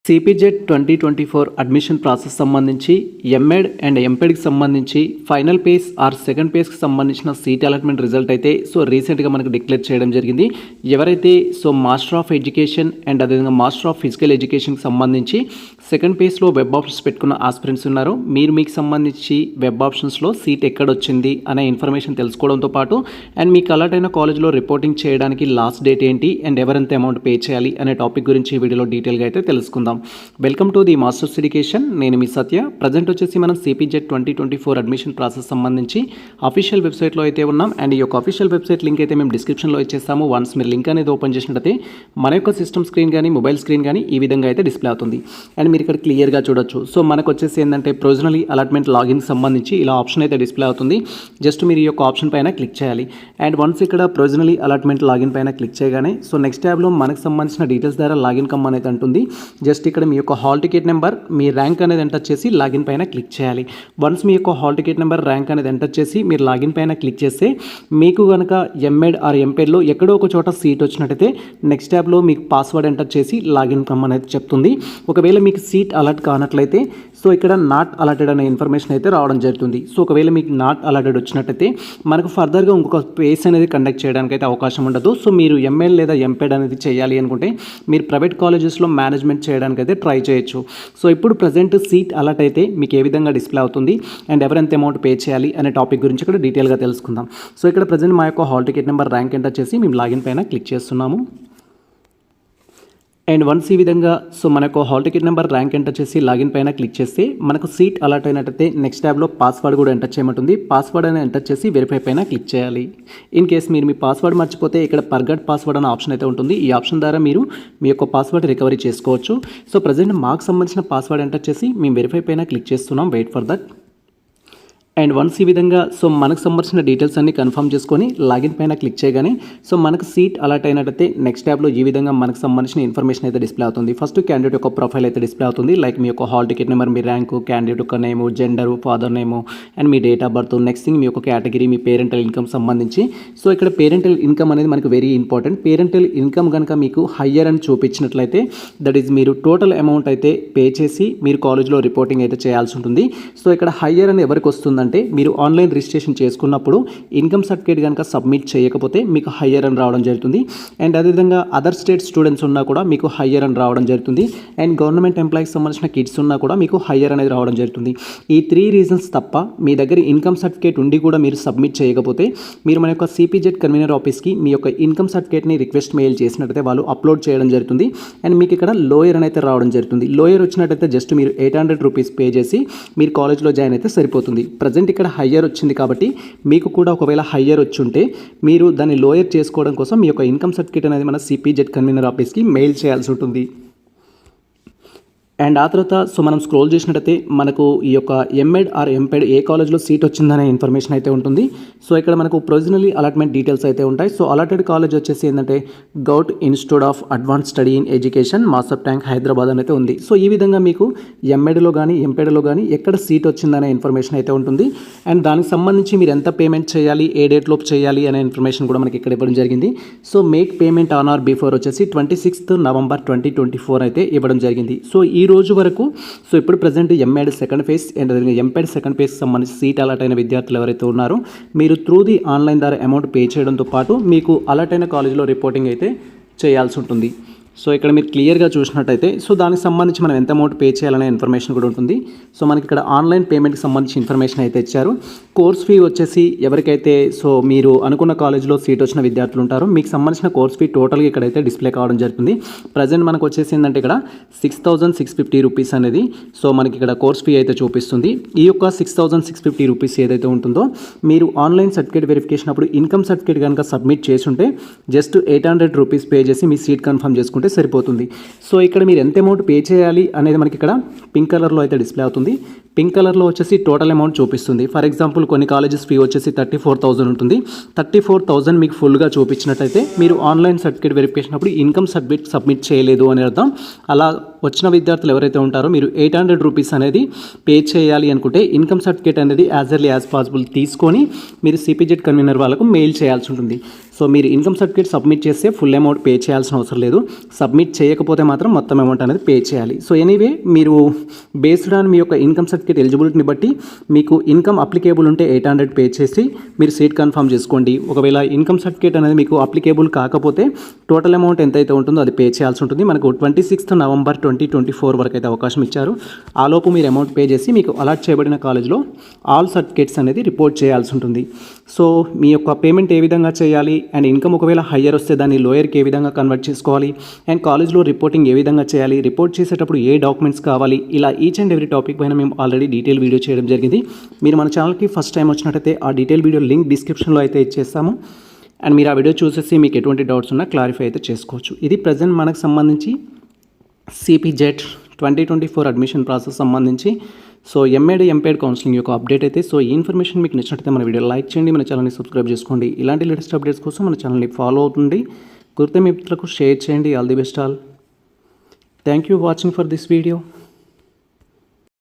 CPZ 2024 admission process సంబంధించి MEd and ఎంపెడ్కి సంబంధించి final face are second పేస్కి సంబంధించిన సీట్ అలాట్మెంట్ రిజల్ట్ అయితే రీసెంట్గా మనకు డిక్లేర్ చేయడం జరిగింది. ఎవరైతే మాస్టర్ ఆఫ్ ఎడ్యుకేషన్ అండ్ అదేవిధంగా మాస్టర్ ఆఫ్ ఫిజికల్ ఎడ్యుకేషన్కి సంబంధించి సెకండ్ పేస్లో వెబ్ ఆప్షన్స్ పెట్టుకున్న ఆస్పిరెంట్స్ ఉన్నారో మీకు సంబంధించి వెబ్ ఆప్షన్స్లో సీట్ ఎక్కడొచ్చింది అనే ఇన్ఫర్మేషన్ తెలుసుకోవడంతో పాటు అండ్ మీకు అలాట్ అయిన కాలేజ్లో రిపోర్టింగ్ చేయడానికి లాస్ట్ డేట్ ఏంటి అండ్ ఎవరెంత అమౌంట్ పే చేయాలి అనే టాపిక్ గురించి ఈ వీడియోలో డీటెయిల్గా అయితే తెలుసుకుందాం. Welcome to the masters education. నేను మీ సత్య. ప్రజెంట్ వచ్చేసి మనం సిపిజెడ్ 2024 అడ్మిషన్ ప్రాసెస్ సంబంధించి అఫీషియల్ వెబ్సైట్లో అయితే ఉన్నాం. అండ్ ఈ యొక్క అఫీషియల్ వెబ్సైట్ లింక్ అయితే మేము డిస్క్రిప్షన్లో ఇచ్చేస్తాము. వన్స్ మీరు లింక్ అనేది ఓపెన్ చేసినట్టయితే మన యొక్క సిస్టమ్ స్క్రీన్ కానీ మొబైల్ స్క్రీన్ కానీ ఈ విధంగా అయితే డిస్ప్లే అవుతుంది. అండ్ మీరు ఇక్కడ క్లియర్గా చూడొచ్చు. మనకు వచ్చేసి ఏంటంటే ప్రొవిజనలీ అలాట్మెంట్ లాగిన్కి సంబంధించి ఇలా ఆప్షన్ అయితే డిస్ప్లే అవుతుంది. జస్ట్ మీరు ఈ యొక్క ఆప్షన్ పైన క్లిక్ చేయాలి. అండ్ వన్స్ ఇక్కడ ప్రొవిజనలీ అలాట్మెంట్ లాగిన్ పైన క్లిక్ చేయగానే నెక్స్ట్ ట్యాబ్లో మనకు సంబంధించిన డీటెయిల్స్ ద్వారా లాగిన్ కమ్ అనేది అంటుంది. జస్ట్ ఇక్కడ మీ యొక్క హాల్ టికెట్ నెంబర్, మీ ర్యాంక్ అనేది ఎంటర్ చేసి లాగిన్ పైన క్లిక్ చేయాలి. వన్స్ మీ యొక్క హాల్ టికెట్ నెంబర్, ర్యాంక్ అనేది ఎంటర్ చేసి మీరు లాగిన్ పైన క్లిక్ చేస్తే మీకు కనుక ఎంఎడ్ ఆర్ ఎంపెడ్లో ఎక్కడో ఒక చోట సీట్ వచ్చినట్టయితే నెక్స్ట్ ట్యాబ్లో మీకు పాస్వర్డ్ ఎంటర్ చేసి లాగిన్ కమ్ అనేది చెప్తుంది. ఒకవేళ మీకు సీట్ అలర్ట్ కానట్లయితే ఇక్కడ నాట్ అలాటెడ్ అనే ఇన్ఫర్మేషన్ అయితే రావడం జరుగుతుంది. ఒకవేళ మీకు నాట్ అలాటెడ్ వచ్చినట్టయితే మనకు ఫర్దర్గా ఇంకొక పేస్ అనేది కండక్ట్ చేయడానికి అయితే అవకాశం ఉండదు. మీరు ఎంఎల్ లేదా ఎంపెడ్ అనేది చేయాలి అనుకుంటే మీరు ప్రైవేట్ కాలేజెస్లో మేనేజ్మెంట్ చేయడానికి అయితే ట్రై చేయొచ్చు. ఇప్పుడు ప్రజెంట్ సీట్ అలాట్ అయితే మీకు ఏ విధంగా డిస్ప్లే అవుతుంది అండ్ ఎవరెంత అమౌంట్ పే చేయాలి అనే టాపిక్ గురించి ఇక్కడ డీటెయిల్గా తెలుసుకుందాం. ఇక్కడ ప్రజెంట్ మా యొక్క hall ticket number, rank enter చేసి మేము లాగిన్ పైన క్లిక్ చేస్తున్నాము. అండ్ వన్స్ ఈ విధంగా మనకు hall ticket number, rank enter చేసి లాగిన్ పైన క్లిక్ చేస్తే మనకు సీట్ అలాట్ అయినట్టయితే నెక్స్ట్ ట్యాబ్లో పాస్వర్డ్ కూడా ఎంటర్ చేయమంటుంది. పాస్వర్డ్ అనేది ఎంటర్ చేసి వెరిఫై పైన క్లిక్ చేయాలి. ఇన్ కేస్ మీరు మీ పాస్వర్డ్ మర్చిపోతే ఇక్కడ ఫర్గట్ పాస్వర్డ్ అనే ఆప్షన్ అయితే ఉంటుంది. ఈ ఆప్షన్ ద్వారా మీరు మీ యొక్క పాస్వర్డ్ రికవరీ చేసుకోవచ్చు. ప్రజెంట్ మాకు సంబంధించిన పాస్వర్డ్ ఎంటర్ చేసి మేము వెరిఫై పైన క్లిక్ చేస్తున్నాం. Wait for that. And once ఈ విధంగా మనకు సంబంధించిన డీటెయిల్స్ అన్ని కన్ఫర్మ్ చేసుకొని లాగిన్ పైన క్లిక్ చేయగానే మనకు సీట్ అలాట్ అయినట్టయితే నెక్స్ట్ ట్యాబ్లో ఈ విధంగా మనకు సంబంధించిన ఇన్ఫర్మేషన్ అయితే డిస్ప్లే అవుతుంది. ఫస్ట్ క్యాండిడేట్ యొక్క ప్రొఫైల్ అయితే డిస్ప్లే అవుతుంది. లైక్ మీ యొక్క హాల్ టికెట్ నెంబర్, మీ ర్యాంకు, క్యాండిడేట్ యొక్క name, gender, father name and మీ date of birth. Next thing మీ యొక్క కేటగిరీ, మీ పేరెంటల్ ఇన్కమ్ సంబంధించి. ఇక్కడ పేరెంటల్ ఇన్కమ్ అనేది మనకు వెరీ ఇంపార్టెంట్. పేరెంటల్ ఇన్కమ్ కనుక మీకు హయ్యర్ అని చూపించినట్లయితే దట్ ఈజ్ మీరు టోటల్ అమౌంట్ అయితే పే చేసి మీరు కాలేజ్లో రిపోర్టింగ్ అయితే చేయాల్సి ఉంటుంది. ఇక్కడ హయ్యర్ అని ఎవరికి వస్తుంది అంటే మీరు ఆన్లైన్ రిజిస్ట్రేషన్ చేసుకున్నప్పుడు ఇన్కమ్ సర్టిఫికేట్ కనుక సబ్మిట్ చేయకపోతే మీకు హయ్యర్ అని రావడం జరుగుతుంది. అండ్ అదేవిధంగా అదర్ స్టేట్ స్టూడెంట్స్ ఉన్నా కూడా మీకు హయ్యర్ అని రావడం జరుగుతుంది. అండ్ గవర్నమెంట్ ఎంప్లాయీకి సంబంధించిన కిడ్స్ ఉన్నా కూడా మీకు హయ్యర్ అనేది రావడం జరుగుతుంది. ఈ 3 రీజన్స్ తప్ప మీ దగ్గర ఇన్కమ్ సర్టిఫికేట్ ఉండి కూడా మీరు సబ్మిట్ చేయకపోతే మీరు మన యొక్క సిపిజెడ్ కన్వీనర్ ఆఫీస్కి మీ యొక్క ఇన్కమ్ సర్టిఫికేట్ని రిక్వెస్ట్ మెయిల్ చేసినట్టయితే వాళ్ళు అప్లోడ్ చేయడం జరుగుతుంది. అండ్ మీకు ఇక్కడ లోయర్ అని అయితే రావడం జరుగుతుంది. లోయర్ వచ్చినట్టయితే జస్ట్ మీరు 800 రూపీస్ పే చేసి మీరు కాలేజ్లో జాయిన్ అయితే సరిపోతుంది. ప్రజెంట్ ఇక్కడ హయ్యర్ వచ్చింది కాబట్టి మీకు కూడా ఒకవేళ హయ్యర్ వచ్చి ఉంటే మీరు దాన్ని లోయర్ చేసుకోవడం కోసం మీ యొక్క ఇన్కమ్ సర్టిఫికేట్ అనేది మన సిపిజెడ్ కన్వీనర్ ఆఫీస్కి మెయిల్ చేయాల్సి ఉంటుంది. అండ్ ఆ తర్వాత మనం స్క్రోల్ చేసినట్టయితే మనకు ఈ యొక్క ఎంఎడ్ ఆర్ ఎంపెడ్ ఏ కాలేజ్లో సీట్ వచ్చిందనే ఇన్ఫర్మేషన్ అయితే ఉంటుంది. ఇక్కడ మనకు ప్రొవిజనలీ అలాట్మెంట్ డీటెయిల్స్ అయితే ఉంటాయి. అలాటెడ్ కాలేజ్ వచ్చేసి ఏంటంటే govt institute of advance study in education, Masab Tank, Hyderabad అని అయితే ఉంది. ఈ విధంగా మీకు ఎంఎడ్లో కానీ ఎంపెడ్లో కానీ ఎక్కడ సీట్ వచ్చిందనే ఇన్ఫర్మేషన్ అయితే ఉంటుంది. అండ్ దానికి సంబంధించి మీరు ఎంత పేమెంట్ చేయాలి, ఏ డేట్లోపు చేయాలి అనే ఇన్ఫర్మేషన్ కూడా మనకి ఇక్కడ ఇవ్వడం జరిగింది. Make payment on are before వచ్చేసి 26 నవంబర్ 2024 అయితే ఇవ్వడం జరిగింది. ఈ రోజు వరకు ఇప్పుడు present MEd second phase and MPEd second ఫేజ్కి సంబంధించి సీట్ అలాట్ అయిన విద్యార్థులు ఎవరైతే ఉన్నారో మీరు త్రూ ది ఆన్లైన్ ద్వారా అమౌంట్ పే చేయడంతో పాటు మీకు అలాట్ అయిన కాలేజీలో రిపోర్టింగ్ అయితే చేయాల్సి ఉంటుంది. ఇక్కడ మీరు క్లియర్గా చూసినట్టయితే దానికి సంబంధించి మనం ఎంత అమౌంట్ పే చేయాలనే ఇన్ఫర్మేషన్ కూడా ఉంటుంది. మనకి ఇక్కడ ఆన్లైన్ పేమెంట్కి సంబంధించి ఇన్ఫర్మేషన్ అయితే ఇచ్చారు. కోర్స్ ఫీ వచ్చేసి ఎవరికైతే మీరు అనుకున్న కాలేజ్లో సీట్ వచ్చిన విద్యార్థులు ఉంటారో మీకు సంబంధించిన కోర్స్ ఫీ టోటల్గా ఇక్కడైతే డిస్ప్లే కావడం జరుగుతుంది. ప్రజెంట్ మనకు వచ్చేసి ఏంటంటే ఇక్కడ 6,650 రూపీస్ అనేది మనకి ఇక్కడ కోర్స్ ఫీ అయితే చూపిస్తుంది. ఈ యొక్క 6,650 రూపీస్ ఏదైతే ఉంటుందో మీరు ఆన్లైన్ సర్టిఫికేట్ వెరిఫికేషన్ అప్పుడు ఇన్కమ్ సర్టిఫికేట్ కనుక సబ్మిట్ చేసి ఉంటే జస్ట్ 800 రూపీస్ పే చేసి మీ సీట్ కన్ఫర్మ్ చేసుకుంటే సరిపోతుంది. ఇక్కడ మీరు ఎంత అమౌంట్ పే చేయాలి అనేది మనకి ఇక్కడ పింక్ కలర్లో అయితే డిస్ప్లే అవుతుంది. పింక్ కలర్లో వచ్చేసి టోటల్ అమౌంట్ చూపిస్తుంది. ఫర్ ఎగ్జాంపుల్ కొన్ని కాలేజెస్ ఫీ వచ్చేసి 34,000 ఉంటుంది. 34,000 మీకు ఫుల్గా చూపించినట్టయితే మీరు ఆన్లైన్ సర్టిఫికేట్ వెరిఫికేషన్ అప్పుడు ఇన్కమ్ సబ్మిట్ చేయలేదు అని అర్థం. అలా వచ్చిన విద్యార్థులు ఎవరైతే ఉంటారో మీరు 800 రూపీస్ అనేది పే చేయాలి అనుకుంటే ఇన్కమ్ సర్టిఫికేట్ అనేది యాజ్ ఎర్లీ యాజ్ పాసిబుల్ తీసుకొని మీరు సిపిజెడ్ కన్వీనర్ వాళ్ళకు మెయిల్ చేయాల్సి ఉంటుంది. సో మీరు ఇన్కమ్ సర్టిఫికేట్ సబ్మిట్ చేస్తే ఫుల్ అమౌంట్ పే చేయాల్సిన అవసరం లేదు, సబ్మిట్ చేయకపోతే మాత్రం మొత్తం అమౌంట్ అనేది పే చేయాలి. సో ఎనీవే మీరు బేస్డ్ ఆన్ మీ యొక్క ఇన్కమ్ సర్టిఫికేట్ ఎలిజిబిలిటీని బట్టి మీకు ఇన్కమ్ అప్లికేబుల్ ఉంటే 800 పే చేసి మీరు సీట్ కన్ఫర్మ్ చేసుకోండి. ఒకవేళ ఇన్కమ్ సర్టిఫికేట్ అనేది మీకు అప్లికేబుల్ కాకపోతే టోటల్ అమౌంట్ ఎంతైతే ఉంటుందో అది పే చేయాల్సి ఉంటుంది. మనకు 26 నవంబర్ 2024 వరకు అయితే అవకాశం ఇచ్చారు. ఆలోపు మీరు అమౌంట్ పే చేసి మీకు అలాట్ చేయబడిన కాలేజ్లో ఆల్ సర్టిఫికేట్స్ అనేది రిపోర్ట్ చేయాల్సి ఉంటుంది. సో మీ యొక్క పేమెంట్ ఏ విధంగా చేయాలి అండ్ ఇన్కమ్ ఒకవేళ హయ్యర్ వస్తే దాన్ని లోయర్కి ఏ విధంగా కన్వర్ట్ చేసుకోవాలి అండ్ కాలేజ్లో రిపోర్టింగ్ ఏ విధంగా చేయాలి, రిపోర్ట్ చేసేటప్పుడు ఏ డాక్యుమెంట్స్ కావాలి, ఇలా ఈచ్ అండ్ ఎవ్రీ టాపిక్ పైన మేము ఆల్రెడీ డీటెయిల్ వీడియో చేయడం జరిగింది. మీరు మన ఛానల్కి ఫస్ట్ టైం వచ్చినట్టయితే ఆ డీటెయిల్ వీడియో లింక్ డిస్క్రిప్షన్లో అయితే ఇచ్చేస్తాము అండ్ మీరు ఆ వీడియో చూసేసి మీకు ఎటువంటి డౌట్స్ ఉన్నా క్లారిఫై అయితే చేసుకోవచ్చు. ఇది ప్రజెంట్ మనకు సంబంధించి సిపిజెట్ 2024 అడ్మిషన్ ప్రాసెస్ సంబంధించి సో ఎంఏడ్ ఎంపీఎడ్ కౌన్సిలింగ్ యొక్క అప్డేట్ అయితే. సో ఈ ఇన్ఫర్మేషన్ మీకు నచ్చినట్లయితే మన వీడియో లైక్ చేయండి, మన ఛానల్ని సబ్స్క్రైబ్ చేసుకోండి. ఇలాంటి లేటెస్ట్ అప్డేట్స్ కోసం మన ఛానల్ని ఫాలో అవుతుంది, కుర్తే మిత్రులకు షేర్ చేయండి. All the best all. Thank you watching for this video.